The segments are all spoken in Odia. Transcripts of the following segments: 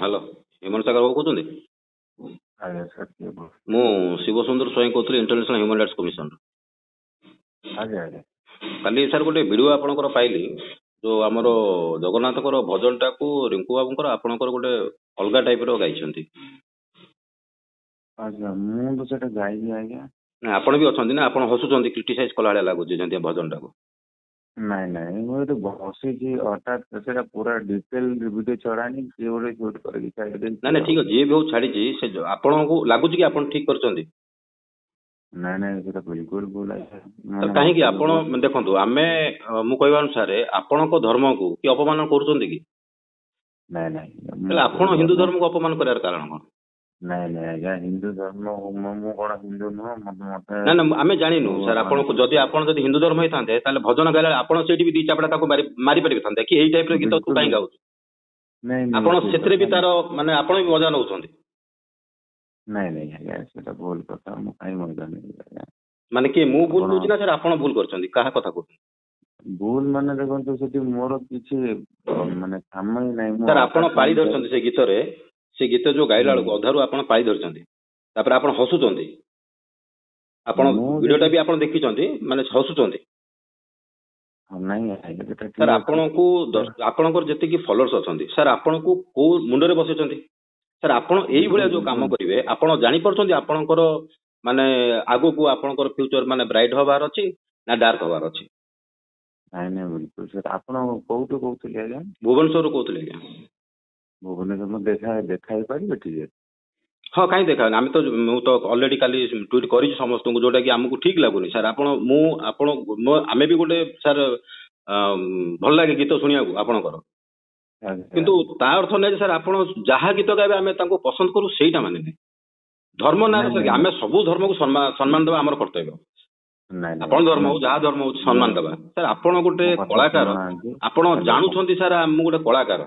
हेलो हेमंत सागर बाबू कहते ଆଜ୍ଞା ସାର୍ କିଏ କହୁଛନ୍ତି? ମୁଁ ଶିବସୁନ୍ଦର ସ୍ୱାଇଁ କହୁଥିଲି ଇଣ୍ଟରନ୍ୟାସନାଲ ହ୍ୟୁମାନ ରାଇଟ୍ସ କମିଶନ। ଆଜ୍ଞା ଆଜ୍ଞା କାଲି ସାର୍ ଗୋଟେ ଭିଡ଼ିଓ ଆପଣଙ୍କର ପାଇଲି ଯୋଉ ଆମର ଜଗନ୍ନାଥଙ୍କର ଭଜନଟାକୁ ରିଙ୍କୁ ବାବୁଙ୍କର ଆପଣଙ୍କର ଗୋଟେ ଅଲଗା ଟାଇପର ଗାଇଛନ୍ତି। ଆଜ୍ଞା ମୁଁ ତ ସେଟା ଗାଇନି ଆଜ୍ଞା। ନା ଆପଣ ବି ଅଛନ୍ତି ନା, ଆପଣ ହସୁଛନ୍ତି, କ୍ରିଟିସାଇଜ କଲା ଭଳିଆ ଲାଗୁଛି ଯେମିତି ଭଜନଟାକୁ। ନାଇଁ ନାଇଁ ମୁଁ ଏଠି ବସିଛି ହଠାତ୍ ସେଟା ପୁରା ଡିଟେଲ ଭିଡ଼ିଓ ଛଡ଼ାନି କିଏ ଗୋଟେ ସୁଟ୍ କରିକି ଛାଡ଼ିଦେଇଛି। ନାଇଁ ନାଇଁ ଠିକ ଅଛି, ଯିଏ ବି ହଉ ଛାଡ଼ିଛି, ସେ ଆପଣଙ୍କୁ ଲାଗୁଛି କି ଆପଣ ଠିକ କରିଛନ୍ତି? ନାଇଁ ନାଇଁ ସେଟା ବିଲକୁଲ ଭୁଲ ଆଜ୍ଞା। ତ କାହିଁକି ଆପଣ ଦେଖନ୍ତୁ, ଆମେ ମୁଁ କହିବା ଅନୁସାରେ ଆପଣଙ୍କ ଧର୍ମକୁ କି ଅପମାନ କରୁଛନ୍ତି କି? ନାଇଁ ନାଇଁ ତାହେଲେ ଆପଣ ହିନ୍ଦୁ ଧର୍ମକୁ ଅପମାନ କରିବାର କାରଣ କଣ? ନାଇଁ ନାଇଁ ଆଜ୍ଞା ହିନ୍ଦୁ ଧର୍ମ ମୁଁ କଣ ହିନ୍ଦୁ ନୁହଁ ମତେ ନା ନା ଆମେ ଜାଣିନୁ ସାର୍, ଆପଣଙ୍କୁ ଯଦି ଆପଣ ଯଦି ହିନ୍ଦୁ ଧର୍ମ ହେଇଥାନ୍ତେ ତାହେଲେ ଭଜନ ଗାଇଲା ଆପଣ ସେଇଠି ବି ଦି ଚାପଡ଼ା ତାକୁ ମାରି ପାରିଥାନ୍ତେ କି ଏଇ ଟାଇପର ଗୀତ ତୁ କାହିଁ ଗାଉଛୁ? ଆପଣ ସେଥିରେ ବି ତାର ମାନେ ଆପଣ ବି ମଜା ନେଉଛନ୍ତି। ନାଇଁ ନାଇଁ ଆଜ୍ଞା ସେଟା ଭୁଲ କଥା, ମୁଁ କାହିଁ ମଜା ନେବି ଆଜ୍ଞା। ମାନେ କିଏ ମୁଁ ଭୁଲ କହୁଛି ନା ସାର୍ ଆପଣ ଭୁଲ କରିଛନ୍ତି? କାହା କଥା କହୁଛନ୍ତି? ଭୁଲ ମାନେ ଦେଖନ୍ତୁ ସେଠି ମୋର କିଛି ମାନେ କାମ ହିଁ ନାହିଁ। ସାର୍ ଆପଣ ପାଳି ଧରିଛନ୍ତି ସେ ଗୀତରେ, ସେ ଗୀତ ଯୋଉ ଗାଇଲା ବେଳକୁ ଅଧାରୁ ଆପଣ ପାଳି ଧରିଛନ୍ତି, ତାପରେ ଆପଣ ହସୁଛନ୍ତି। ଆପଣ ଭିଡ଼ିଓଟା ବି ଆପଣ ଦେଖିଛନ୍ତି, ମାନେ ହସୁଛନ୍ତି। ସାର୍ ଆପଣଙ୍କୁ ଆପଣଙ୍କର ଯେତିକି ଫଲୋଅର୍ସ ଅଛନ୍ତି ସାର୍, ଆପଣଙ୍କୁ କୋଉ ମୁଣ୍ଡରେ ବସେଇଛନ୍ତି? ସାର୍ ଆପଣ ଏଇଭଳିଆ ଯୋଉ କାମ କରିବେ, ଆପଣ ଜାଣିପାରୁଛନ୍ତି ଆପଣଙ୍କର ମାନେ ଆଗକୁ ଆପଣଙ୍କର ଫ୍ୟୁଚର ମାନେ ବ୍ରାଇଟ୍ ହବାର ଅଛି ନା ଡାର୍କ ହବାର ଅଛି? ନାଇଁ ନାଇଁ ବିଲକୁଲ ସାର୍। ଆପଣ କୋଉଠୁ କହୁଥିଲେ ଆଜ୍ଞା? ଭୁବନେଶ୍ୱରରୁ କହୁଥିଲେ ଆଜ୍ଞା। ଭୁବନେଶ୍ୱର ମୁଁ ଦେଖା ହେଇପାରିବେ ଟିକେ? ହଁ କାହିଁ ଦେଖାନି, ଆମେ ତ ମୁଁ ତ ଅଲରେଡି କାଲି ଟ୍ୱିଟ୍ କରିଛି ସମସ୍ତଙ୍କୁ, ଯୋଉଟା କି ଆମକୁ ଠିକ ଲାଗୁନି ସାର୍। ଆମେ ବି ଗୋଟେ ସାର୍ ଭଲ ଲାଗେ ଗୀତ ଶୁଣିବାକୁ ଆପଣଙ୍କର, କିନ୍ତୁ ତା ଅର୍ଥ ନାହିଁ ଯେ ସାର୍ ଆପଣ ଯାହା ଗୀତ ଗାଇବେ ଆମେ ତାଙ୍କୁ ପସନ୍ଦ କରୁ ସେଇଟା ମାନେ ନାହିଁ। ଧର୍ମ ନାଁରେ ଆମେ ସବୁ ଧର୍ମକୁ ସମ୍ମାନ ଦେବା ଆମର କର୍ତ୍ତବ୍ୟ। ଆପଣ ଧର୍ମ ହଉ ଯାହା ଧର୍ମ ହଉଛି ସମ୍ମାନ ଦେବା। ସାର୍ ଆପଣ ଗୋଟେ କଳାକାର, ଆପଣ ଜାଣୁଛନ୍ତି ସାର୍ ମୁଁ ଗୋଟେ କଳାକାର।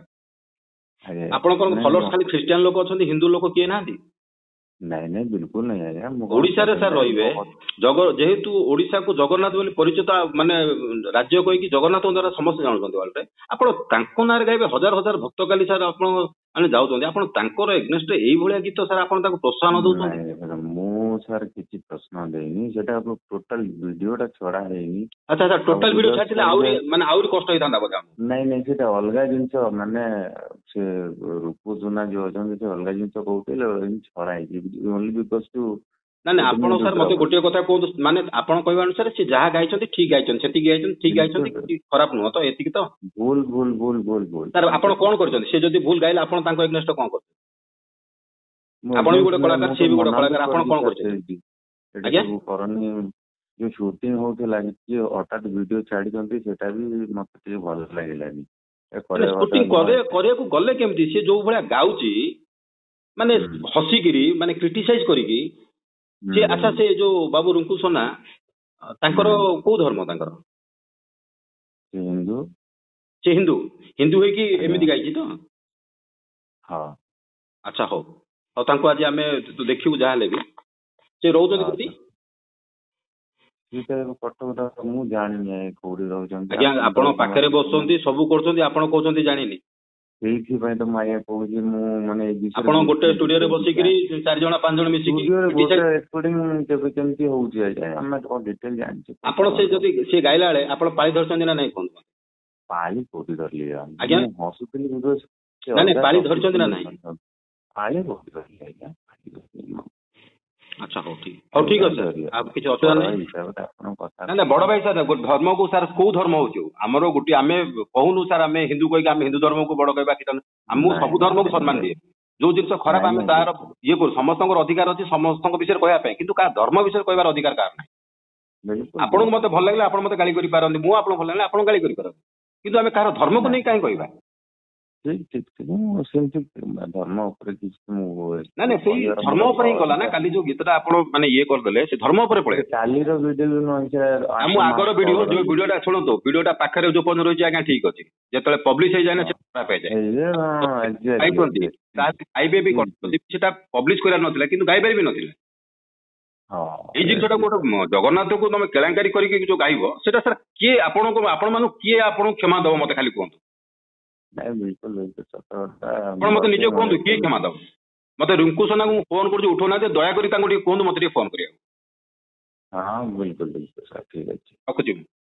ଆପଣଙ୍କର ଫଲୋଅର୍ସ ଖାଲି ଖ୍ରୀଷ୍ଟିଆନ ଲୋକ ଅଛନ୍ତି, ହିନ୍ଦୁ ଲୋକ କିଏ ନାହାନ୍ତି? ନାଇଁ ନାଇଁ ବିଲକୁଲ ନାଇଁ ଆଜ୍ଞା। ଓଡିଶାରେ ସାର୍ ରହିବେ, ଯେହେତୁ ଓଡିଶାକୁ ଜଗନ୍ନାଥ ବୋଲି ପରିଚିତ ମାନେ ରାଜ୍ୟ କହିକି ଜଗନ୍ନାଥଙ୍କ ଦ୍ୱାରା ସମସ୍ତେ ଜାଣୁଛନ୍ତି ୱାର୍ଲଡରେ, ଆପଣ ତାଙ୍କ ନାଁରେ ଗାଇବେ। ହଜାର ହଜାର ଭକ୍ତ କାଲି ସାର୍ ଆପଣ ମାନେ ଯାଉଛନ୍ତି, ଆପଣ ତାଙ୍କର ଏଗନେଷ୍ଟରେ ଏଇଭଳିଆ ଗୀତ ସାର୍ ଆପଣ ତାଙ୍କୁ ପ୍ରୋତ୍ସାହନ ଦଉଛନ୍ତି? ମୁଁ ସାର୍ କିଛି ପ୍ରଶ୍ନ ଦେଇନି, ସେଟା ଟୋଟାଲ ଭିଡିଓଟା ଛଡା ହେଇନି। ଆଚ୍ଛା ଆଚ୍ଛା, ଟୋଟାଲ ଭିଡିଓ ଛାଡିଥିଲେ ଆହୁରି କଷ୍ଟ ହେଇଥାନ୍ତା ବୋଧେ? ନାଇଁ ନାଇଁ ସେଟା ଅଲଗା ଜିନିଷ, ମାନେ ସେ ରୂପ ସୁନା ଯୋଉ ଅଛନ୍ତି ସେ ଅଲଗା ଜିନିଷ କହୁଥିଲେ, ଛଡା ହେଇଛି ଓନ୍ଲି ବିକଜ ଟୁ। ନାଇଁ ନାଇଁ ଆପଣ ସାର୍ ମତେ ଗୋଟିଏ କଥା କୁହନ୍ତୁ, ମାନେ ଆପଣ କହିବା ଅନୁସାରେ ସେ ଯାହା ଗାଇଛନ୍ତି ଠିକ ଗାଇଛନ୍ତି, ସେତିକି ଗାଇଛନ୍ତି, ଠିକ ଗାଇଛନ୍ତି, ଖରାପ ନୁହଁ ତ? ଏତିକି ତ? ଭୁଲ ଭୁଲ ଭୁଲ ଭୁଲ ଭୁଲ ସାର୍ ଆପଣ କଣ କରିଛନ୍ତି? ସେ ଯଦି ଭୁଲ ଗାଇଲେ ଆପଣ ତାଙ୍କ ଏଗନେଷ୍ଟ କଣ କରୁଛନ୍ତି? ଆପଣ ବି ଗୋଟେ କଳାକାର, ସେ ବି ଗୋଟେ କଳାକାର, ଆପଣ କଣ କରିଛନ୍ତି? ଆଜ୍ଞା କରନି। ଯୋଉ ସୁଟିଂ ହଉଥିଲା କିଏ ହଠାତ୍ ଭିଡିଓ ଛାଡିଛନ୍ତି, ସେଟା ବି ମତେ ଟିକେ ଭଲ ଲାଗିଲାନି। ସୁଟିଂ କରିବାକୁ ଗଲେ କେମିତି? ସେ ଯୋଉ ଭଳିଆ ଗାଉଛି ମାନେ ହସିକିରି, ମାନେ କ୍ରିଟିସାଇଜ କରିକି ସେ। ଆଚ୍ଛା ସେ ଯୋଉ ବାବୁ ରୁଙ୍କୁ ସୋନା ତାଙ୍କର କୋଉ ଧର୍ମ? ତାଙ୍କର ହିନ୍ଦୁ। ସେ ହିନ୍ଦୁ ହେଇକି ଏମିତି ଗାଇଛି ତ? ହଁ। ଆଚ୍ଛା ହଉ ହଉ, ତାଙ୍କୁ ଆଜି ଆମେ ଦେଖିବୁ ଯାହା ହେଲେ ବି। ସେ ରହୁଛନ୍ତି କୋଉଠି? ମୁଁ ଜାଣିନି କୋଉଠି ରହୁଛନ୍ତି। ଆଜ୍ଞା ଆପଣ ପାଖରେ ବସୁଛନ୍ତି, ସବୁ କରୁଛନ୍ତି, ଆପଣ କହୁଛନ୍ତି ଜାଣିନି। ସେଇଥିପାଇଁ ତ ମୁଁ ଆଜ୍ଞା କହୁଛି, ମୁଁ ମାନେ ଆପଣ ଗୋଟେ ଷ୍ଟୁଡିଓରେ ବସିକିରି 4 ଜଣ 5 ଜଣ ମିଶିକି କେମିତି ହଉଛି ଆଜ୍ଞା, ଆମେ ଡିଟେଲ ଜାଣିଛୁ। ଆପଣ ସେ ଯଦି ସେ ଗାଇଲା ବେଳେ ଆପଣ ପାଳି ଧରିଛନ୍ତି ନା ନାଇଁ କୁହନ୍ତୁ? ପାଳି କୋଉଠି ଧରିଲି ଆଜ୍ଞା? ହସୁଥିଲି। ନାଇଁ ପାଳି ଧରିଛନ୍ତି ନା ନାଇଁ? ପାଳି କୋଉଠି ଧରିଲି ଆଜ୍ଞା? ଆଚ୍ଛା ହଉ ଠିକ ଅଛି ସାର୍, ଆଉ କିଛି ଅସୁବିଧା ନାହିଁ। ନା ବଡ ଭାଇ ସାର୍, ଧର୍ମକୁ ସାର୍ କୋଉ ଧର୍ମ ହଉଛି ଆମର ଗୋଟିଏ, ଆମେ କହୁନୁ ସାର୍ ଆମେ ହିନ୍ଦୁ କହିକି ଆମେ ହିନ୍ଦୁ ଧର୍ମକୁ ବଡ କହିବା କି? ଆମକୁ ସବୁ ଧର୍ମକୁ ସମ୍ମାନ ଦିଏ। ଯୋଉ ଜିନିଷ ଖରାପ ଆମେ ତାର ଇଏ କରୁ। ସମସ୍ତଙ୍କର ଅଧିକାର ଅଛି ସମସ୍ତଙ୍କ ବିଷୟରେ କହିବା ପାଇଁ, କିନ୍ତୁ କାହା ଧର୍ମ ବିଷୟରେ କହିବାର ଅଧିକାର କାହାର ନାହିଁ। ଆପଣଙ୍କୁ ମତେ ଭଲ ଲାଗିଲେ ଆପଣ ମତେ ଗାଳି କରିପାରନ୍ତି, ମୁଁ ଆପଣଙ୍କୁ ଭଲ ଲାଗିଲେ ଆପଣ ଗାଳି କରିପାରନ୍ତି, କିନ୍ତୁ ଆମେ କାହାର ଧର୍ମକୁ ନେଇ କାହିଁ କହିବା? ଧର୍ମ ଉପରେ କିଛି ନାଇଁ ନାଇଁ, ସେଇ ଧର୍ମ ଉପରେ ହିଁ ଗଲା ନା କାଲି ଯୋଉ ଗୀତଟା ଆପଣ ମାନେ ଇଏ କରିଦେଲେ, ସେ ଧର୍ମ ଉପରେ ପଳେଇ। କାଲିର ଭିଡିଓ ଆମ ଆଗର ଭିଡିଓ, ଯୋଉ ଭିଡିଓଟା ଶୁଣନ୍ତୁ, ଭିଡିଓଟା ପାଖରେ ଯୋଉ ପର୍ଯ୍ୟନ୍ତ ରହିଛି ଆଜ୍ଞା ଠିକ ଅଛି, ଯେତେବେଳେ ପବ୍ଲିଶ ହେଇଯାଏ ନା ସେ ଖରାପ ହେଇଯାଏ। ଗାଇବେ ବି ସେଟା ପବ୍ଲିଶ କରିବାର ନଥିଲା, କିନ୍ତୁ ଗାଇବାରେ ବି ନଥିଲା। ଏଇ ଜିନିଷଟା ଗୋଟେ ଜଗନ୍ନାଥକୁ ତମେ କେଳାଙ୍କାରୀ କରିକି ଯୋଉ ଗାଇବ, ସେଟା ସାର୍ କିଏ ଆପଣ ମାନଙ୍କୁ କିଏ ଆପଣଙ୍କୁ କ୍ଷମା ଦବ? ମତେ ଖାଲି କୁହନ୍ତୁ। ନାଇଁ ବିଲକୁଲ ବିଲକୁଲ ସତ କଥା। ଆପଣ ମତେ ନିଜେ କୁହନ୍ତୁ କିଏ କ୍ଷମା ଦବ? ମତେ ରିଙ୍କୁ ସୋନାଙ୍କୁ ମୁଁ ଫୋନ କରୁଛି ଉଠଉନାହାନ୍ତି, ଦୟାକରି ତାଙ୍କୁ ଟିକେ କୁହନ୍ତୁ ମତେ ଟିକେ ଫୋନ କରିବାକୁ। ହଁ ବିଲକୁଲ ବିଲକୁଲ ସାର୍ ଠିକ ଅଛି। ରଖୁଛି ମୁଁ।